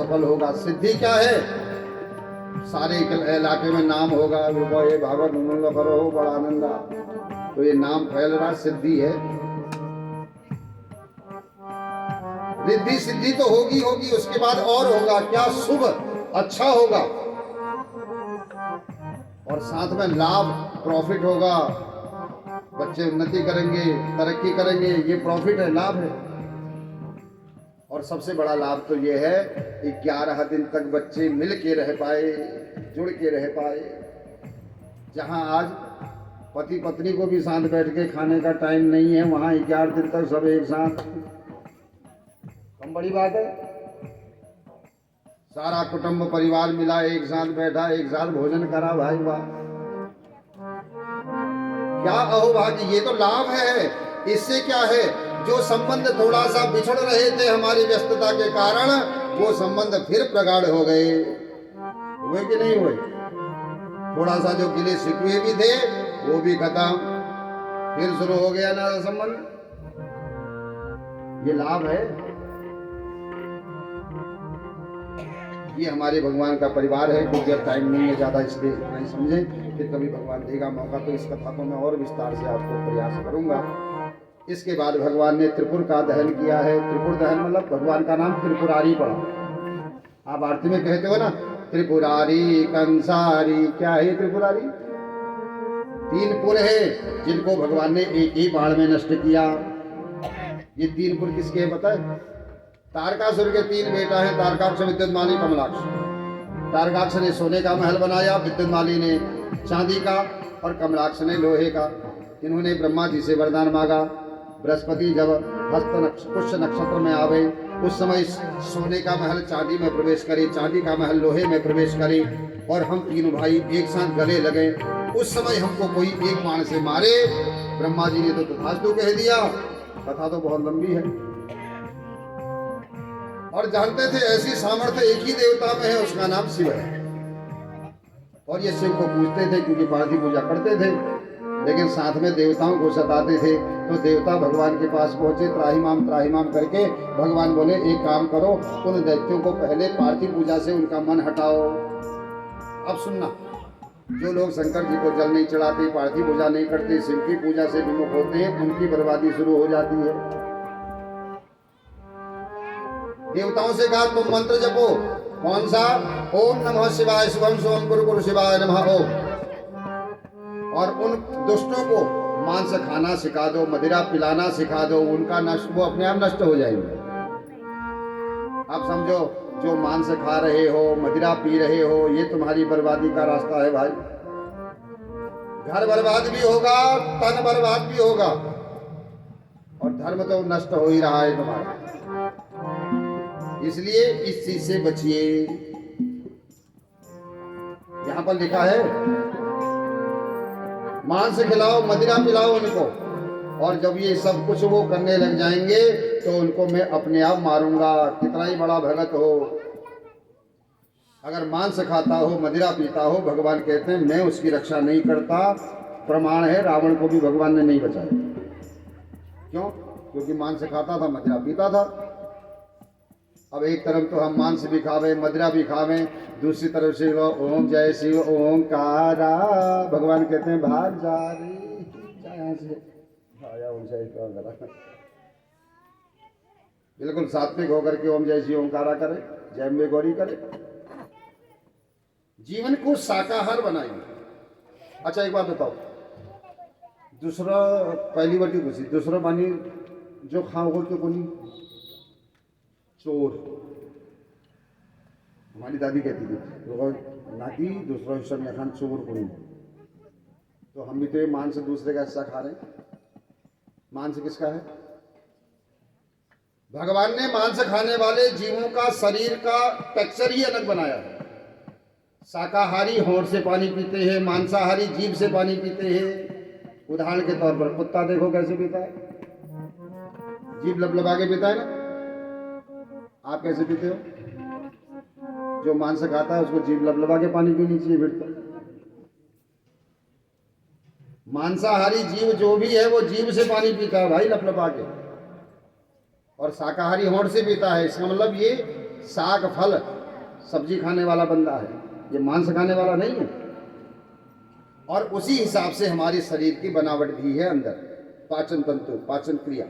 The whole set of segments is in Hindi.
सफल होगा। सिद्धि क्या है? सारे इलाके में नाम होगा, ये भागवत मंगल करो बड़ा आनंद। तो ये नाम फैल रहा, सिद्धि है। रिद्धि सिद्धि तो होगी होगी, उसके बाद और होगा क्या? शुभ, अच्छा होगा, और साथ में लाभ, प्रॉफिट होगा। बच्चे उन्नति करेंगे, तरक्की करेंगे, ये प्रॉफिट है, लाभ है। और सबसे बड़ा लाभ तो ये है कि 11 दिन तक बच्चे मिल के रह पाए, जुड़ के रह पाए। जहां आज पति पत्नी को भी साथ बैठ के खाने का टाइम नहीं है, वहां 11 दिन तक सब एक साथ, कम बड़ी बात है। सारा कुटुंब परिवार मिला, एक साथ बैठा, एक साथ भोजन करा, भाई वाह, क्या अहोभाग्य! ये तो लाभ है। इससे क्या है, जो संबंध थोड़ा सा बिछड़ रहे थे हमारी व्यस्तता के कारण, वो संबंध फिर प्रगाढ़ हो गए। हुए कि नहीं हुए? थोड़ा सा जो गिले शिकवे भी थे वो भी खत्म, फिर शुरू हो गया ना संबंध। ये लाभ है। ये हमारे भगवान का परिवार है। कुछ देर टाइम नहीं है ज़्यादा, इसलिए नहीं समझे, फिर कभी भगवान देगा मौका तो इस कथा को मैं और विस्तार से आपको प्रयास करूंगा। इसके बाद भगवान ने त्रिपुर का दहन किया है। त्रिपुर दहन मतलब भगवान का नाम त्रिपुरारी पड़ा। आप आरती में कहते हो ना, त्रिपुरारी कंसारी। क्या है ये त्रिपुरारी? 3 पुर है जिनको भगवान ने एक ही बाण में नष्ट किया। ये 3 पुर किसके हैं पता है? तारकासुर के 3 बेटा हैं, तारकाक्ष, विद्युन्माली, कमलाक्ष। तारकाक्ष ने सोने का महल बनाया, विद्युन्माली ने चांदी का, और कमलाक्ष ने लोहे का। इन्होंने ब्रह्मा जी से वरदान मांगा, बृहस्पति जब हस्त पुष्य नक्षत्र में आवे उस समय सोने का महल चांदी में प्रवेश करे, चांदी का महल लोहे में प्रवेश करे, और हम तीनों भाई एक साथ गले लगे। उस समय हमको कोई एक बाण से मारे। ब्रह्मा जी ने तो तथास्तु कह दिया। कथा तो बहुत लंबी है, और जानते थे ऐसी सामर्थ्य एक ही देवता में है, उसका नाम शिव है। और ये शिव को पूजते थे क्योंकि पार्थिव पूजा करते थे, लेकिन साथ में देवताओं को सताते थे। तो देवता भगवान के पास पहुंचे, त्राहिमाम करके भगवान बोले एक काम करो, उन दैत्यों को पहले पार्थिव पूजा से उनका मन हटाओ। अब सुनना, जो लोग शंकर जी को जल नहीं चढ़ाते, पार्थिव पूजा नहीं करते, शिव की पूजा से विमुख होते हैं, उनकी बर्बादी शुरू हो जाती है। देवताओं से कहा तुम मंत्र जपो। कौन सा? ओम नमः शिवाय शुभम शुभम गुरु गुरु शिवाय नमः ओम। और उन दुष्टों को मांस खाना सिखा दो, मदिरा पिलाना सिखा दो, उनका नष्ट, वो अपने आप नष्ट हो जाएंगे। आप समझो, जो मांस खा रहे हो, मदिरा पी रहे हो, ये तुम्हारी बर्बादी का रास्ता है भाई। घर बर्बाद भी होगा, तन बर्बाद भी होगा, और धर्म तो नष्ट हो ही रहा है तुम्हारा। इसलिए इस चीज से बचिए। यहां पर लिखा है मांस खिलाओ, मदिरा पिलाओ उनको, और जब ये सब कुछ वो करने लग जाएंगे तो उनको मैं अपने आप मारूंगा। कितना ही बड़ा भगत हो, अगर मांस खाता हो, मदिरा पीता हो, भगवान कहते हैं मैं उसकी रक्षा नहीं करता। प्रमाण है, रावण को भी भगवान ने नहीं बचाया। क्यों? क्योंकि मांस खाता था, मदिरा पीता था। अब एक तरफ तो हम मांस भी खावे, मदिरा भी खावे, दूसरी तरफ से ओम जय शिव ओंकारा, भगवान कहते हैं भाग जा रही यहाँ से आया। ओम जय शिव, बिल्कुल सात्विक होकर के ओम जय शिव ओंकारा करे, जय अम्बे गौरी करे, जीवन को शाकाहार बनाएंगे। अच्छा एक बात बताओ, दूसरा पहली बार की खुशी, दूसरा बानी जो खाओगे तो कोई चोर। हमारी दादी कहती थी नाती दूसरा हिस्सा में खान चोर को नहीं। तो हम भी तो ये मांस दूसरे का हिस्सा खा रहे हैं। मांस किसका है? भगवान ने मांस खाने वाले जीवों का शरीर का टेक्सचर ही अलग बनाया है। शाकाहारी होंठ से पानी पीते हैं, मांसाहारी जीभ से पानी पीते हैं। उदाहरण के तौर पर कुत्ता देखो कैसे पीता है, जीभ लबलबा के पीता है ना। आप कैसे पीते हो? जो मांस खाता है उसको जीभ लबलबा के पानी पीनी चाहिए। फिर तो मांसाहारी जीव जो भी है वो जीभ से पानी पीता है भाई, लबलबा के, और शाकाहारी होंठ से पीता है। इसका मतलब ये साग फल सब्जी खाने वाला बंदा है, ये मांस खाने वाला नहीं है। और उसी हिसाब से हमारे शरीर की बनावट भी है अंदर, पाचन तंतु, पाचन क्रिया।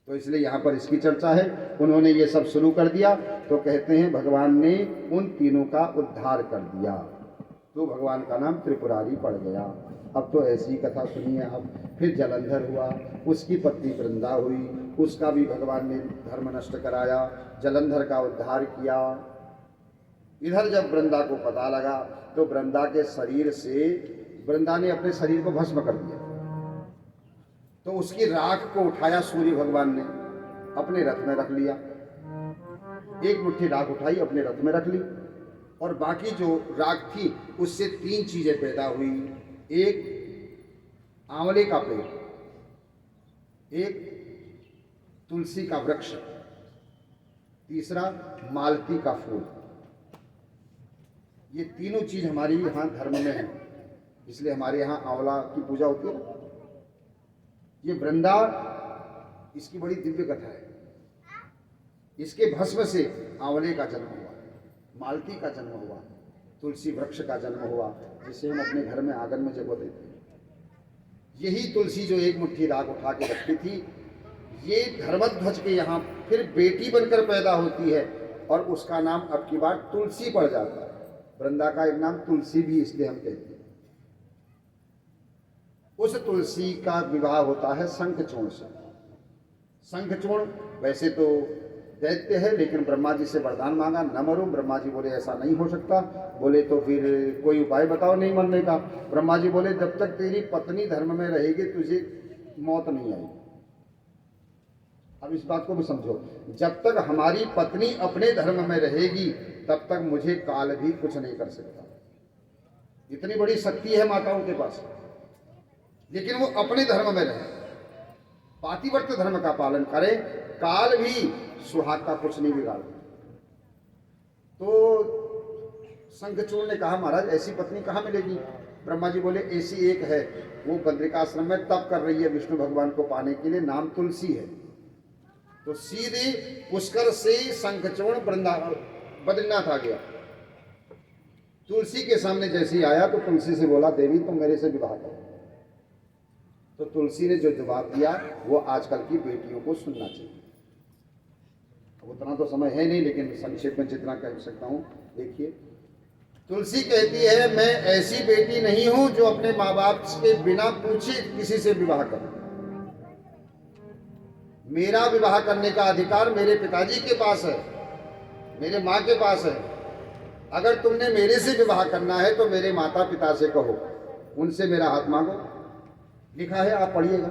तो इसलिए यहाँ पर इसकी चर्चा है। उन्होंने ये सब शुरू कर दिया तो कहते हैं भगवान ने उन तीनों का उद्धार कर दिया, तो भगवान का नाम त्रिपुरारी पड़ गया। अब तो ऐसी कथा सुनिए आप। फिर जलंधर हुआ, उसकी पत्नी वृंदा हुई, उसका भी भगवान ने धर्म नष्ट कराया, जलंधर का उद्धार किया। इधर जब वृंदा को पता लगा तो वृंदा के शरीर से, वृंदा ने अपने शरीर को भस्म कर दिया, तो उसकी राख को उठाया सूर्य भगवान ने, अपने रथ में रख लिया। एक मुट्ठी राख उठाई, अपने रथ में रख ली, और बाकी जो राख थी उससे 3 चीजें पैदा हुई। एक आंवले का पेड़, एक तुलसी का वृक्ष, तीसरा मालती का फूल। ये तीनों चीज हमारी यहाँ धर्म में है, इसलिए हमारे यहाँ आंवला की पूजा होती है। ये वृंदा, इसकी बड़ी दिव्य कथा है। इसके भस्म से आंवले का जन्म हुआ, मालती का जन्म हुआ, तुलसी वृक्ष का जन्म हुआ, जिसे हम अपने घर में आंगन में जगह देते हैं। यही तुलसी जो एक मुट्ठी राख उठा के रखती थी, ये धर्मध्वज के यहाँ फिर बेटी बनकर पैदा होती है, और उसका नाम अब की बार तुलसी पड़ जाता है। वृंदा का एक नाम तुलसी भी इसलिए हम कहते हैं। उस तुलसी का विवाह होता है शंखचूर्ण से। शंखचूर्ण वैसे तो दैत्य है, लेकिन ब्रह्मा जी से वरदान मांगा, न मरो। ब्रह्मा जी बोले ऐसा नहीं हो सकता। बोले तो फिर कोई उपाय बताओ नहीं मरने का। ब्रह्मा जी बोले जब तक तेरी पत्नी धर्म में रहेगी तुझे मौत नहीं आएगी। अब इस बात को भी समझो, जब तक हमारी पत्नी अपने धर्म में रहेगी तब तक मुझे काल भी कुछ नहीं कर सकता। इतनी बड़ी शक्ति है माताओं के पास, लेकिन वो अपने धर्म में रहे, पातिव्रत्य धर्म का पालन करे, काल भी सुहाग का कुछ नहीं बिगाड़। तो शंखचूर्ण ने कहा महाराज ऐसी पत्नी कहाँ मिलेगी। ब्रह्मा जी बोले ऐसी एक है, वो बद्रिकाश्रम में तप कर रही है विष्णु भगवान को पाने के लिए, नाम तुलसी है। तो सीधे पुष्कर से शंखचूर्ण बद्रीनाथ आ गया। तुलसी के सामने जैसे ही आया तो तुलसी से बोला देवी तुम मेरे से विवाह करो। तो तुलसी ने जो जवाब दिया वो आजकल की बेटियों को सुनना चाहिए। उतना तो समय है नहीं, लेकिन संक्षेप में जितना कह सकता हूँ देखिए। तुलसी कहती है मैं ऐसी बेटी नहीं हूं जो अपने माँ बाप के बिना पूछे किसी से विवाह करे। मेरा विवाह करने का अधिकार मेरे पिताजी के पास है, मेरे माँ के पास है। अगर तुमने मेरे से विवाह करना है तो मेरे माता पिता से कहो, उनसे मेरा हाथ मांगो। लिखा है, आप पढ़िएगा।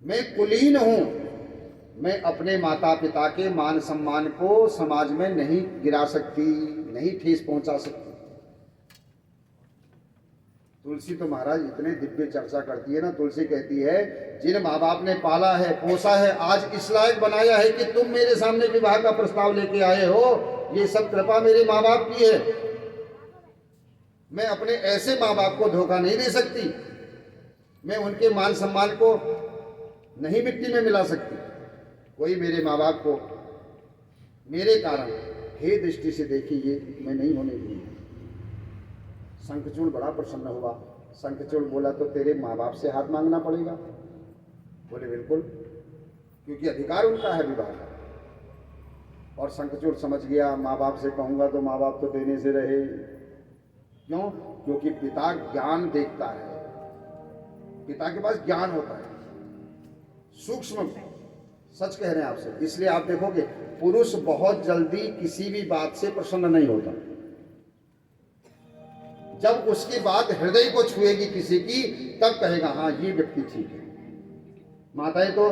मैं कुलीन हूं, मैं अपने माता पिता के मान सम्मान को समाज में नहीं गिरा सकती, नहीं ठेस पहुंचा सकती। तुलसी तो महाराज इतने दिव्य चर्चा करती है ना। तुलसी कहती है जिन माँ बाप ने पाला है, पोसा है, आज इस लायक बनाया है कि तुम मेरे सामने विवाह का प्रस्ताव लेके आए हो, ये सब कृपा मेरे माँ बाप की है। मैं अपने ऐसे माँ बाप को धोखा नहीं दे सकती, मैं उनके मान सम्मान को नहीं मिट्टी में मिला सकती। कोई मेरे माँ बाप को मेरे कारण हे दृष्टि से देखी, ये मैं नहीं होने दूंगी। शंखचूर्ण बड़ा प्रसन्न हुआ। शंखचूर्ण बोला तो तेरे माँ बाप से हाथ मांगना पड़ेगा। बोले बिल्कुल, क्योंकि अधिकार उनका है विवाह का। और शंखचूर्ण समझ गया माँ बाप से कहूंगा तो माँ बाप तो देने से रहे। क्यों? क्योंकि पिता ज्ञान देखता है, पिता के पास ज्ञान होता है, सूक्ष्म। सच कह रहे हैं आपसे। इसलिए आप देखोगे पुरुष बहुत जल्दी किसी भी बात से प्रसन्न नहीं होता। जब उसकी बात हृदय को छुएगी किसी की, तब कहेगा हाँ ये व्यक्ति ठीक है। माताएं तो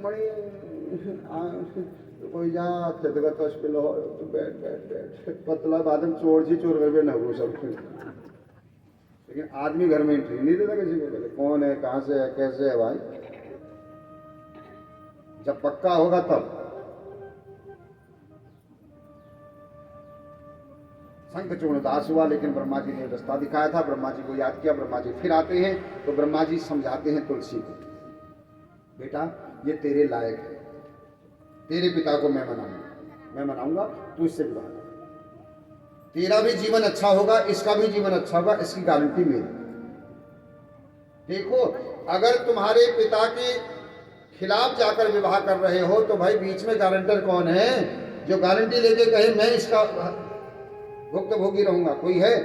बड़ी कोई जा खेतगत हॉस्पिटल हो तो बैठ बैठ बैठ पतला बादम चोर जी चोर कर न हो सब। लेकिन आदमी घर में एंट्री नहीं देता किसी को। पहले कौन है, कहाँ से है, कैसे है भाई। जब पक्का होगा तब। शंखचूर्ण दास हुआ, लेकिन ब्रह्मा जी ने रास्ता दिखाया था। ब्रह्मा जी को याद किया। ब्रह्मा जी फिर आते हैं तो ब्रह्मा जी समझाते हैं तुलसी को, बेटा ये तेरे लायक है, तेरे पिता को मैं मनाऊंगा, तू इससे विवाह कर। तेरा भी जीवन अच्छा होगा, इसका भी जीवन अच्छा होगा, इसकी गारंटी मेरी। देखो, अगर तुम्हारे पिता के खिलाफ जाकर विवाह कर रहे हो तो भाई बीच में गारंटर कौन है जो गारंटी लेके कहे मैं इसका भुक्तभोगी रहूंगा? कोई है?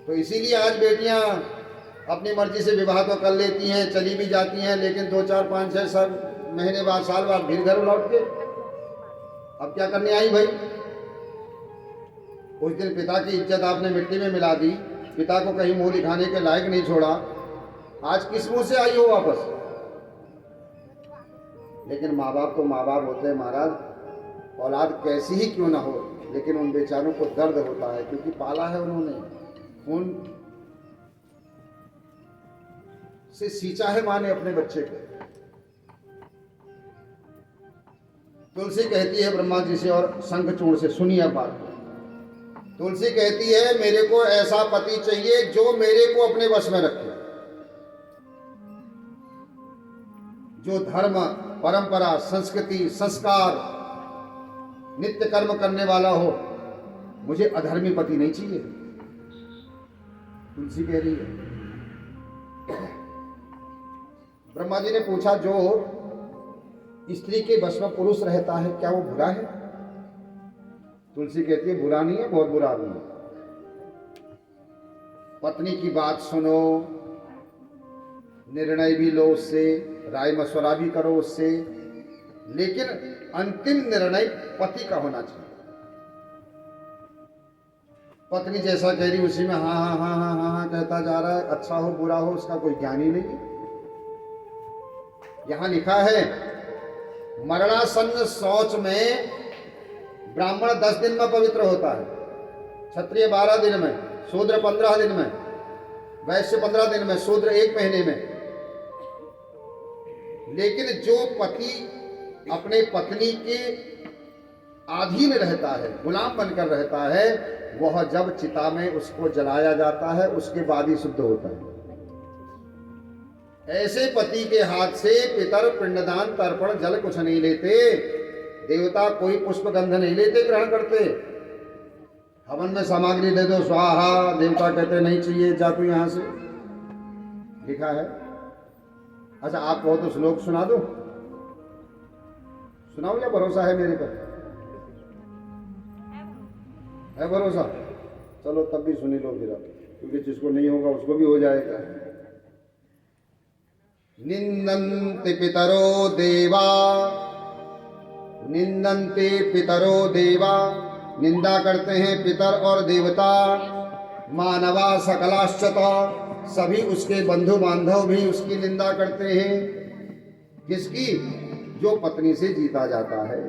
तो इसीलिए आज बेटियां अपनी मर्जी से विवाह तो कर लेती हैं, चली भी जाती हैं, लेकिन 2, 4, 5, 6 महीने बाद, साल बाद फिर घर लौट के अब क्या करने आई भाई? उस दिन पिता की इज्जत आपने मिट्टी में मिला दी, पिता को कहीं मुंह दिखाने के लायक नहीं छोड़ा, आज किस मुंह से आई हो वापस? लेकिन माँ बाप तो माँ बाप होते हैं महाराज, औलाद कैसी ही क्यों ना हो, लेकिन उन बेचारों को दर्द होता है क्योंकि पाला है उन्होंने, खून से सींचा है माँ ने अपने बच्चे को। तुलसी कहती है ब्रह्मा जी से और शंखचूड़ से, सुनिए बात। तुलसी कहती है मेरे को ऐसा पति चाहिए जो मेरे को अपने वश में रखे, जो धर्म, परंपरा, संस्कृति, संस्कार, नित्य कर्म करने वाला हो। मुझे अधर्मी पति नहीं चाहिए, तुलसी कह रही है। ब्रह्मा जी ने पूछा जो स्त्री के वश में पुरुष रहता है क्या वो बुरा है? तुलसी कहती है बुरा नहीं है, बहुत बुरा आदमी है। पत्नी की बात सुनो, निर्णय भी लो उससे, राय मशवरा भी करो उससे, लेकिन अंतिम निर्णय पति का होना चाहिए। पत्नी जैसा कह रही उसी में हाँ हाँ हाँ हाँ हाँ हाँ कहता जा रहा है, अच्छा हो बुरा हो उसका कोई ज्ञान ही नहीं है। यहां लिखा है मरणासन्न शौच में ब्राह्मण 10 दिन में पवित्र होता है, क्षत्रिय 12 दिन में, शूद्र 15 दिन में, वैश्य 15 दिन में, शूद्र 1 महीने में। लेकिन जो पति अपने पत्नी के अधीन रहता है, गुलाम बनकर रहता है, वह जब चिता में उसको जलाया जाता है उसके बाद ही शुद्ध होता है। ऐसे पति के हाथ से पितर पिंडदान, तर्पण, जल कुछ नहीं लेते, देवता कोई पुष्प गंध नहीं लेते, ग्रहण करते। हवन में सामग्री दे दो स्वाहा, देवता कहते नहीं चाहिए, जा तू यहां से, लिखा है। अच्छा आप कहो तो श्लोक सुना दो, सुनाओ या भरोसा है मेरे पर? है भरोसा? चलो तब भी सुनी लो फिर, क्योंकि जिसको नहीं होगा उसको भी हो जाएगा। निंदन्ति पितरो देवा, निंदन्ति पितरो देवा, निंदा करते हैं पितर और देवता, मानवा सकलाश्चत, सभी उसके बंधु बांधव भी उसकी निंदा करते हैं। किसकी? जो पत्नी से जीता जाता है।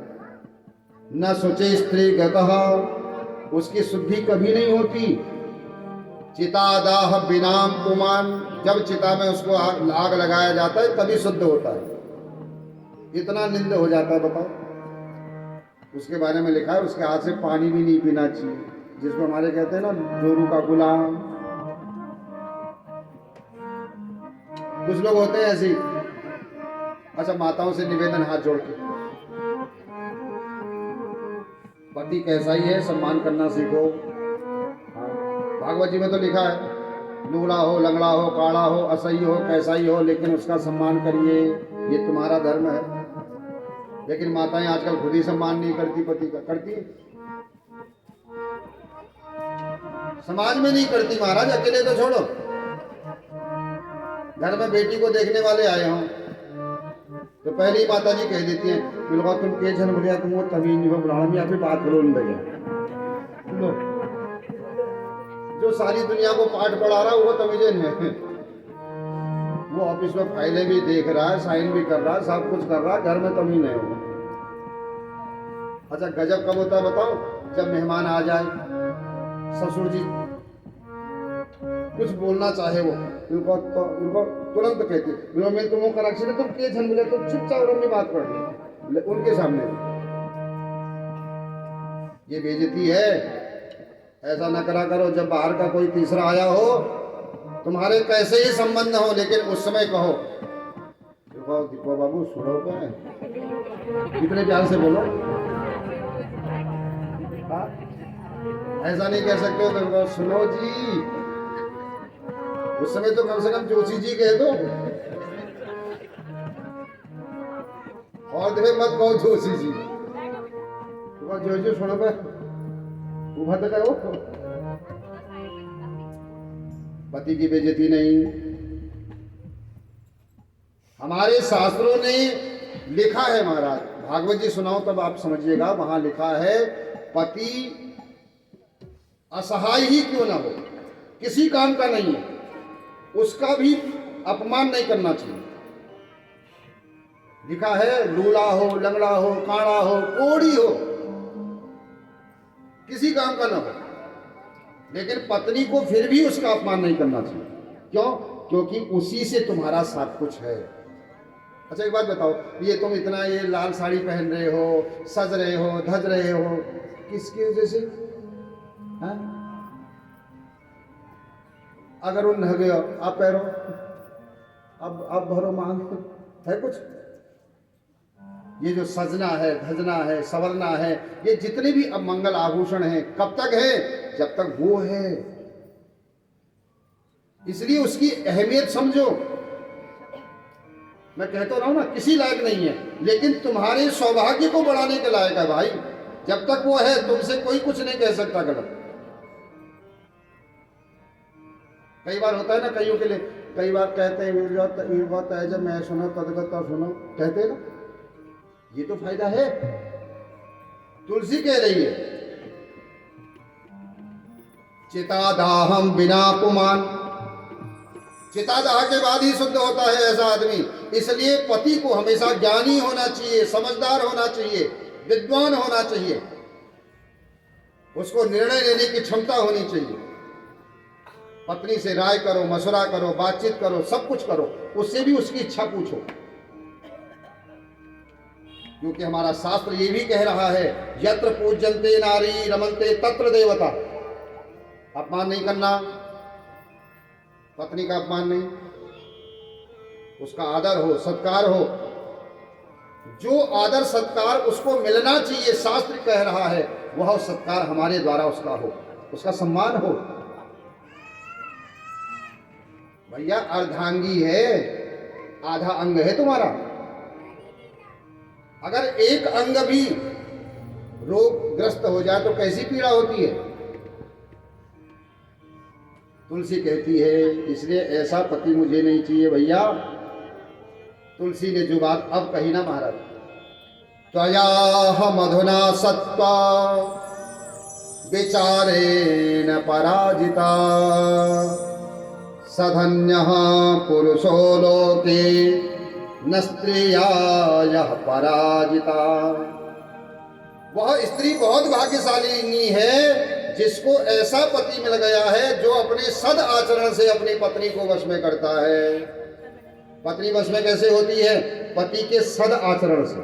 न शुचि स्त्री गतः, उसकी शुद्धि कभी नहीं होती। चितादाह बिनाम पुमान, जब चिता में उसको आग लगाया जाता है तभी शुद्ध होता है। इतना निंद हो जाता है बताओ। उसके बारे में लिखा है उसके हाथ से पानी भी नहीं पीना चाहिए, जिसको हमारे कहते हैं ना जोरू का गुलाम। कुछ लोग होते हैं ऐसे। अच्छा माताओं से निवेदन हाथ जोड़ के, पति कैसा ही है सम्मान करना सीखो। भागवत जी में तो लिखा है लूला हो, लंगड़ा हो, काड़ा हो, असही हो, कैसा ही हो, लेकिन उसका सम्मान करिए, ये तुम्हारा धर्म है। लेकिन माताएं आजकल खुद ही सम्मान नहीं करती पति का। करती समाज में नहीं करती महाराज, अकेले तो छोड़ो, घर में बेटी को देखने वाले आए हों तो पहले ही माता जी कह देती हैं बिल्कुल तुम के जन बोलिया तुम वो तभी नहीं बुलाना में आपकी बात करो लो। जो सारी दुनिया को पाठ पढ़ा रहा है वो तमीजन है, वो ऑफिस में फाइलें भी देख रहा है, साइन भी कर रहा है, सब कुछ कर रहा है, घर में तमीज नहीं हो। अच्छा गजब कब होता है बताओ? जब मेहमान आ जाए, ससुर जी कुछ बोलना चाहे वो उनको तुरंत कहती है मैं तुम करेक्शन तुम के झन बोले तुम चुपचाप अपनी बात पढ़ लो उनके सामने। ये बेइज्जती है, ऐसा ना करा करो। जब बाहर का कोई तीसरा आया हो, तुम्हारे कैसे ही संबंध हो, लेकिन उस समय कहो रुको दीपा बाबू सुनो पे, कितने प्यार से बोलो। हाँ? ऐसा नहीं कह सकते हो तो सुनो जी, उस समय तो कम से कम जोशी जी कह दो, और देवे मत कहो जोशी जी। जो सुनो पे उभा तो करो, पति की बेइज्जती नहीं। हमारे शास्त्रों ने लिखा है महाराज, भागवत जी सुनाओ तब आप समझिएगा, वहां लिखा है पति असहाय ही क्यों ना हो, किसी काम का नहीं है, उसका भी अपमान नहीं करना चाहिए। लिखा है लूला हो, लंगड़ा हो, काड़ा हो, कोड़ी हो, किसी काम का ना हो, लेकिन पत्नी को फिर भी उसका अपमान नहीं करना चाहिए। क्यों? क्योंकि उसी से तुम्हारा सब कुछ है। अच्छा एक बात बताओ, ये तुम इतना ये लाल साड़ी पहन रहे हो, सज रहे हो, धज रहे हो, किसकी वजह से? हाँ? अगर उन नह गया आप पैरो, अब भरो मांग है कुछ? ये जो सजना है, धजना है, संवरना है, ये जितने भी अब मंगल आभूषण हैं, कब तक है? जब तक वो है। इसलिए उसकी अहमियत समझो। मैं कहता रहा हूं ना, किसी लायक नहीं है, लेकिन तुम्हारे सौभाग्य को बढ़ाने के लायक है भाई। जब तक वो है तुमसे कोई कुछ नहीं कह सकता गलत। कई बार होता है ना कईयों के लिए, कई बार कहते हैं जब मैं सुनो तदगत सुनो, कहते हैं ना, ये तो फायदा है। तुलसी कह रही है चितादाहम बिना पुमान, चितादाह के बाद ही शुद्ध होता है ऐसा आदमी। इसलिए पति को हमेशा ज्ञानी होना चाहिए, समझदार होना चाहिए, विद्वान होना चाहिए, उसको निर्णय लेने की क्षमता होनी चाहिए। पत्नी से राय करो, मशवरा करो, बातचीत करो, सब कुछ करो, उससे भी उसकी इच्छा पूछो, क्योंकि हमारा शास्त्र ये भी कह रहा है यत्र पूज्यन्ते नारी रमन्ते तत्र देवता। अपमान नहीं करना, पत्नी का अपमान नहीं, उसका आदर हो, सत्कार हो, जो आदर सत्कार उसको मिलना चाहिए, शास्त्र कह रहा है वह सत्कार हमारे द्वारा उसका हो, उसका सम्मान हो। भैया अर्धांगी है, आधा अंग है तुम्हारा, अगर एक अंग भी रोगग्रस्त हो जाए तो कैसी पीड़ा होती है। तुलसी कहती है इसलिए ऐसा पति मुझे नहीं चाहिए भैया। तुलसी ने जो बात अब कही ना महाराज, त्वया मधुना सत्वा विचारेण पराजिता सधन्यः पुरुषो लोके न स्त्रिया यह पराजिता। वह स्त्री बहुत भाग्यशालिनी है जिसको ऐसा पति मिल गया है जो अपने सद आचरण से अपनी पत्नी को वश में करता है। पत्नी वश में कैसे होती है? पति के सद आचरण से।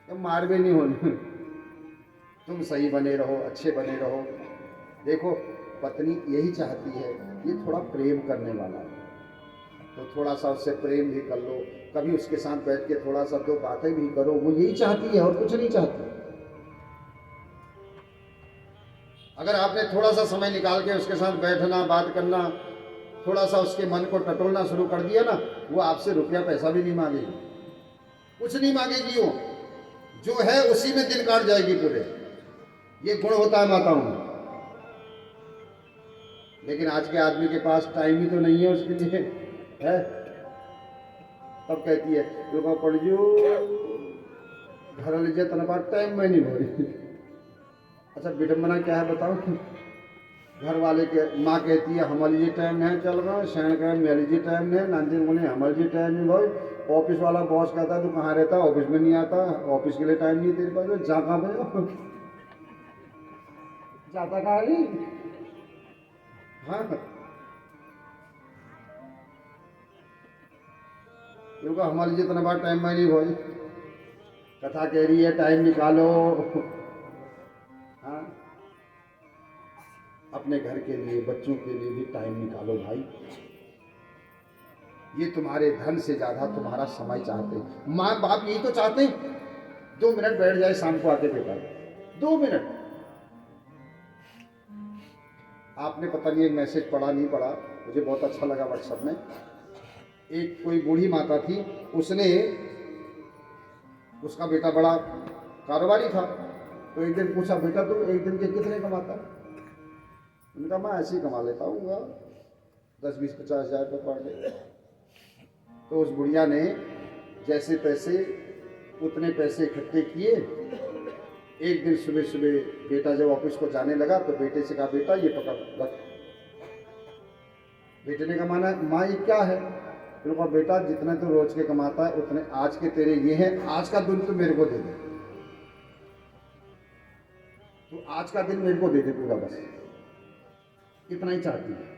तो मार भी नहीं होनी, तुम सही बने रहो, अच्छे बने रहो। देखो पत्नी यही चाहती है, ये थोड़ा प्रेम करने वाला है तो थोड़ा सा उससे प्रेम भी कर लो, कभी उसके साथ बैठ के थोड़ा सा दो बातें भी करो, वो यही चाहती है और कुछ नहीं चाहती। अगर आपने थोड़ा सा समय निकाल के उसके साथ बैठना, बात करना, थोड़ा सा उसके मन को टटोलना शुरू कर दिया ना, वो आपसे रुपया पैसा भी नहीं मांगेगी, कुछ नहीं मांगेगी। वो जो है उसी में दिन काट जाएगी पूरे। ये गुण होता है माताओं में। लेकिन आज के आदमी के पास टाइम ही तो नहीं है उसके लिए, है? तब कहती है रुको पड़ जो घर लीजिए तनपा टाइम में नहीं भरी। अच्छा विडम्बना क्या है बताओ? घर वाले के माँ कहती है हमारे लिए टाइम नहीं चल रहा, शहर का मेरे लिए टाइम नहीं, नानदेन बोले हमारे लिए टाइम नहीं भाई। ऑफिस वाला बॉस कहता है तू कहाँ रहता है? ऑफिस में नहीं आता, ऑफिस के लिए टाइम नहीं तेरे पास, जा कहाँ पे जाता कहाँ नहीं? हाँ क्योंकि हमारे लिए इतना बार टाइम में नहीं भाई। कथा कह रही है टाइम निकालो। हाँ अपने घर के लिए, बच्चों के लिए भी टाइम निकालो भाई। ये तुम्हारे धन से ज्यादा तुम्हारा समय चाहते हैं। माँ बाप यही तो चाहते हैं, 2 मिनट बैठ जाए शाम को आके बेटा, 2 मिनट। आपने पता नहीं एक मैसेज पढ़ा नहीं पढ़ा, मुझे बहुत अच्छा लगा व्हाट्सएप में। एक कोई बूढ़ी माता थी, उसने, उसका बेटा बड़ा कारोबारी था, तो एक दिन पूछा, बेटा तू एक दिन के कितने कमाता है? उनका मैं ऐसे ही कमा लेता हूँ 10, 20, 50 हज़ार रुपये पर डे। तो उस बुढ़िया ने जैसे तैसे उतने पैसे इकट्ठे किए। एक दिन सुबह सुबह बेटा जब ऑफिस को जाने लगा तो बेटे से कहा, बेटा ये पकड़ रख। बेटे ने कहा, माना माँ ये क्या है? तो कहा, बेटा जितने तो रोज के कमाता है उतने आज के तेरे ये हैं, आज का दिन तो मेरे को दे दे, तो आज का दिन मेरे को दे दे पूरा, बस इतना ही चाहती है।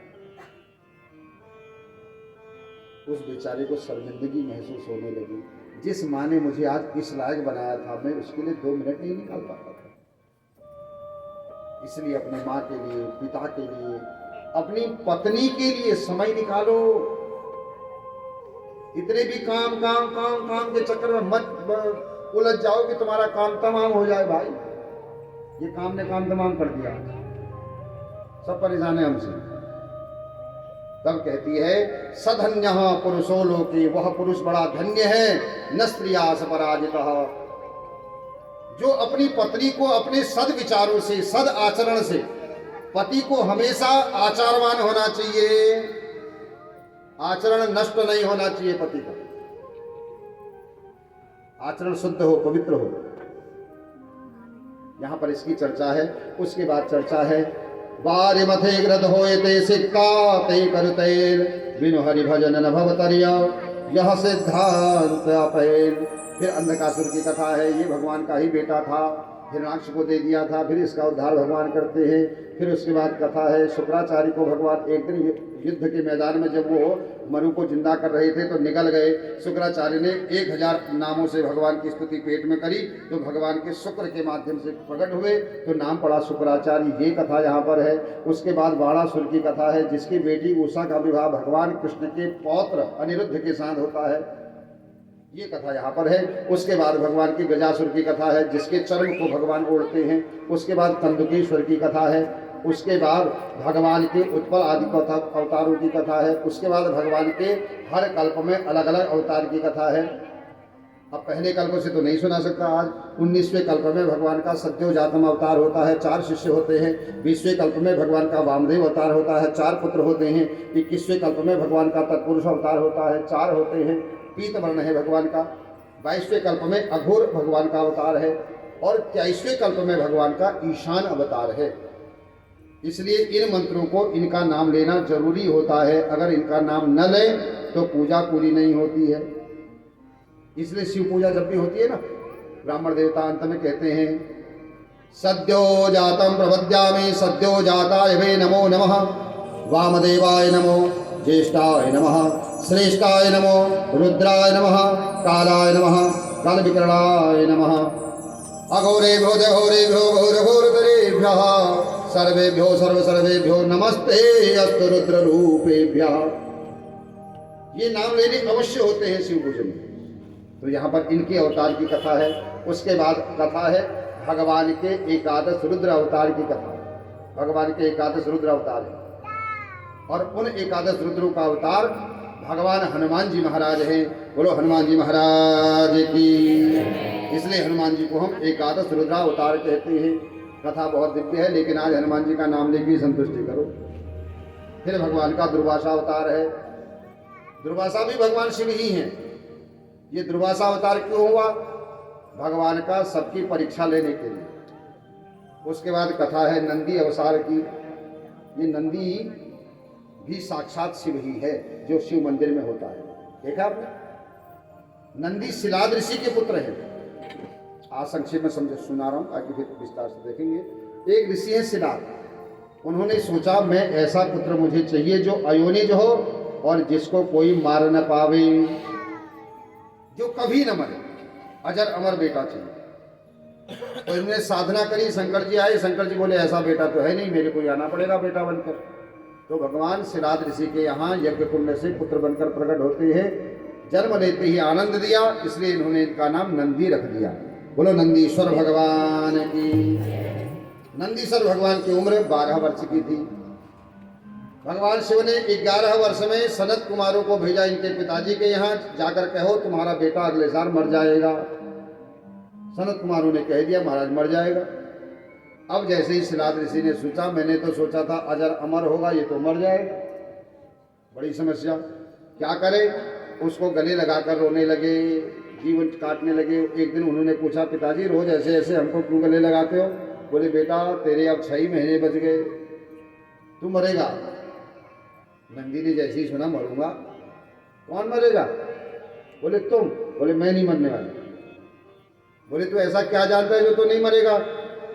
उस बेचारे को शर्मिंदगी महसूस होने लगी। जिस माँ ने मुझे आज इस लायक बनाया था, मैं उसके लिए 2 मिनट नहीं निकाल पाता था। इसलिए अपने माँ के लिए, पिता के लिए, अपनी पत्नी के लिए समय निकालो। इतने भी काम काम काम काम के चक्कर में मत उलझ जाओ कि तुम्हारा काम तमाम हो जाए। भाई ये काम ने काम तमाम कर दिया, सब परेशान है हमसे। तब कहती है, सधन्यः पुरुषो लोके, वह पुरुष बड़ा धन्य है, न स्त्रियास पराजितः, जो अपनी पत्नी को अपने सद विचारों से, सद आचरण से, पति को हमेशा आचारवान होना चाहिए, आचरण नष्ट नहीं होना चाहिए पति का, आचरण शुद्ध हो, पवित्र हो। यहां पर इसकी चर्चा है। उसके बाद चर्चा है, वारि मथे ग्रत होयते सिक्का ते करतेर, बिनु हरि भजन न भवतर्य, यह सिद्धांत अपैर। फिर अंधकासुर की कथा है। ये भगवान का ही बेटा था, हिरण्याक्ष को दे दिया था, फिर इसका उद्धार भगवान करते हैं। फिर उसके बाद कथा है, शुक्राचार्य को भगवान एक दिन युद्ध के मैदान में जब वो मरु को जिंदा कर रहे थे तो निकल गए। शुक्राचार्य ने 1000 नामों से भगवान की स्तुति पेट में करी, तो भगवान के शुक्र के माध्यम से प्रकट हुए, तो नाम पड़ा शुक्राचार्य। ये कथा यहाँ पर है। उसके बाद बाणासुर की कथा है, जिसकी बेटी उषा का विवाह भगवान कृष्ण के पौत्र अनिरुद्ध के साथ होता है, ये कथा यहाँ पर है। उसके बाद भगवान की गजासुर की कथा है, जिसके चर्म को भगवान ओढ़ते हैं। उसके बाद कंदुकेश्वर की कथा है। उसके बाद भगवान के उत्पल आदि अवतारों की कथा है। उसके बाद भगवान के हर कल्प में अलग अलग अवतार की कथा है। अब पहले कल्प से तो नहीं सुना सकता आज। 19वें कल्प में भगवान का सत्योजातम अवतार होता है, 4 शिष्य होते हैं। 20वें कल्प में भगवान का वामदेव अवतार होता है, 4 पुत्र होते हैं। 21वें कल्प में भगवान का तत्पुरुष अवतार होता है, 4 होते हैं। पीत वर्ण है भगवान का। 22वें कल्प में अघोर भगवान का अवतार है, और 23वें कल्प में भगवान का ईशान अवतार है। इसलिए इन मंत्रों को, इनका नाम लेना जरूरी होता है। अगर इनका नाम न लें तो पूजा पूरी नहीं होती है। इसलिए शिव पूजा जब भी होती है ना, ब्राह्मण देवता अंत में कहते हैं, सद्यो जातम प्रपद्यामि सद्यो जाताय वे नमो नमः, वामदेवाय नमो, ज्येष्ठाय नमः, श्रेष्ठाय नमो, रुद्राय नमः, कालाय नमः, कालविकरणाय नमः, अघोरेभ्यो देहोरेभ्यो घोरघोरतरेभ्यः, सर्वेभ्यो सर्वसर्वेभ्यो नमस्ते अस्तु रुद्र रूपेभ्यः। ये नाम लेने अवश्य होते हैं शिव पूजन में। तो यहाँ पर इनके अवतार की कथा है। उसके बाद कथा है भगवान के 11 रुद्र अवतार की कथा। भगवान के 11 रुद्र अवतार है, और उन 11 रुद्रों का अवतार भगवान हनुमान जी महाराज हैं। बोलो हनुमान जी महाराज की। इसलिए हनुमान जी को हम 11 रुद्रावतार कहते हैं। कथा बहुत दिव्य है, लेकिन आज हनुमान जी का नाम लेकर संतुष्टि करो। फिर भगवान का दुर्वासा अवतार है। दुर्वासा भी भगवान शिव ही हैं। ये दुर्वासा अवतार क्यों हुआ? भगवान का सबकी परीक्षा लेने के लिए। उसके बाद कथा है नंदी अवतार की। ये नंदी भी साक्षात शिव ही है, जो शिव मंदिर में होता है। देखा आपने? नंदी शिलाद ऋषि के पुत्र हैं। आज संक्षेप में समझ सुना रहा हूँ, आगे फिर विस्तार से देखेंगे। एक ऋषि है शिलाद। उन्होंने सोचा, मैं ऐसा पुत्र मुझे चाहिए जो अयोनिज हो और जिसको कोई मार न पावे, जो कभी न मरे, अजर अमर बेटा चाहिए। तो इन्होंने साधना करी। शंकर जी आए। शंकर जी बोले, ऐसा बेटा तो है नहीं, मेरे को आना पड़ेगा बेटा बनकर। तो भगवान श्रीनाथ ऋषि के यहाँ यज्ञ कुंड से पुत्र बनकर प्रकट होते हैं। जन्म लेते ही आनंद दिया, इसलिए इन्होंने इनका नाम नंदी रख दिया। बोलो नंदीश्वर भगवान की। नंदीश्वर भगवान की उम्र 12 वर्ष की थी। भगवान शिव ने 11 वर्ष में सनत कुमारों को भेजा इनके पिताजी के यहाँ, जाकर कहो तुम्हारा बेटा अगले साल मर जाएगा। सनत कुमारों ने कह दिया महाराज मर जाएगा। अब जैसे ही श्रीनाथ ऋषि ने सोचा, मैंने तो सोचा था अजर अमर होगा, ये तो मर जाएगा, बड़ी समस्या, क्या करें। उसको गले लगाकर रोने लगे, जीवन काटने लगे। एक दिन उन्होंने पूछा पिताजी रोज ऐसे ऐसे हमको क्यों गले लगाते हो? बोले बेटा तेरे अब 6 महीने बच गए, तू मरेगा। नंदी ने जैसे ही सुना मरूंगा, कौन मरेगा? बोले तुम। बोले मैं नहीं मरने वाला। बोले तू ऐसा क्या जानता है जो तो नहीं मरेगा?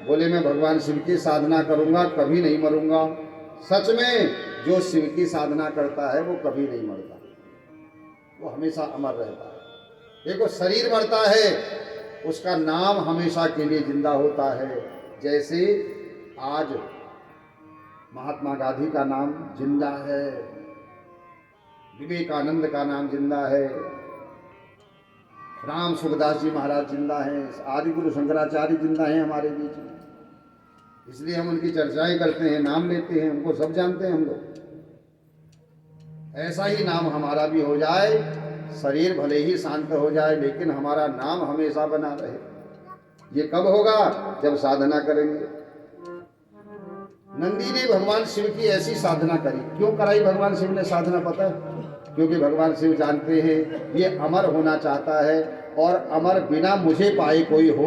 बोले मैं भगवान शिव की साधना करूंगा, कभी नहीं मरूंगा। सच में जो शिव की साधना करता है वो कभी नहीं मरता, वो हमेशा अमर रहता है। देखो शरीर मरता है, उसका नाम हमेशा के लिए जिंदा होता है। जैसे आज महात्मा गांधी का नाम जिंदा है, विवेकानंद का नाम जिंदा है, राम सुखदास जी महाराज जिंदा हैं, आदि गुरु शंकराचार्य जिंदा हैं हमारे बीच में। इसलिए हम उनकी चर्चाएं करते हैं, नाम लेते हैं, उनको सब जानते हैं हम लोग। ऐसा ही नाम हमारा भी हो जाए, शरीर भले ही शांत हो जाए लेकिन हमारा नाम हमेशा बना रहे। ये कब होगा? जब साधना करेंगे। नंदी ने भगवान शिव की ऐसी साधना करी। क्यों कराई भगवान शिव ने साधना पता है? क्योंकि भगवान शिव जानते हैं ये अमर होना चाहता है और अमर बिना मुझे पाए कोई हो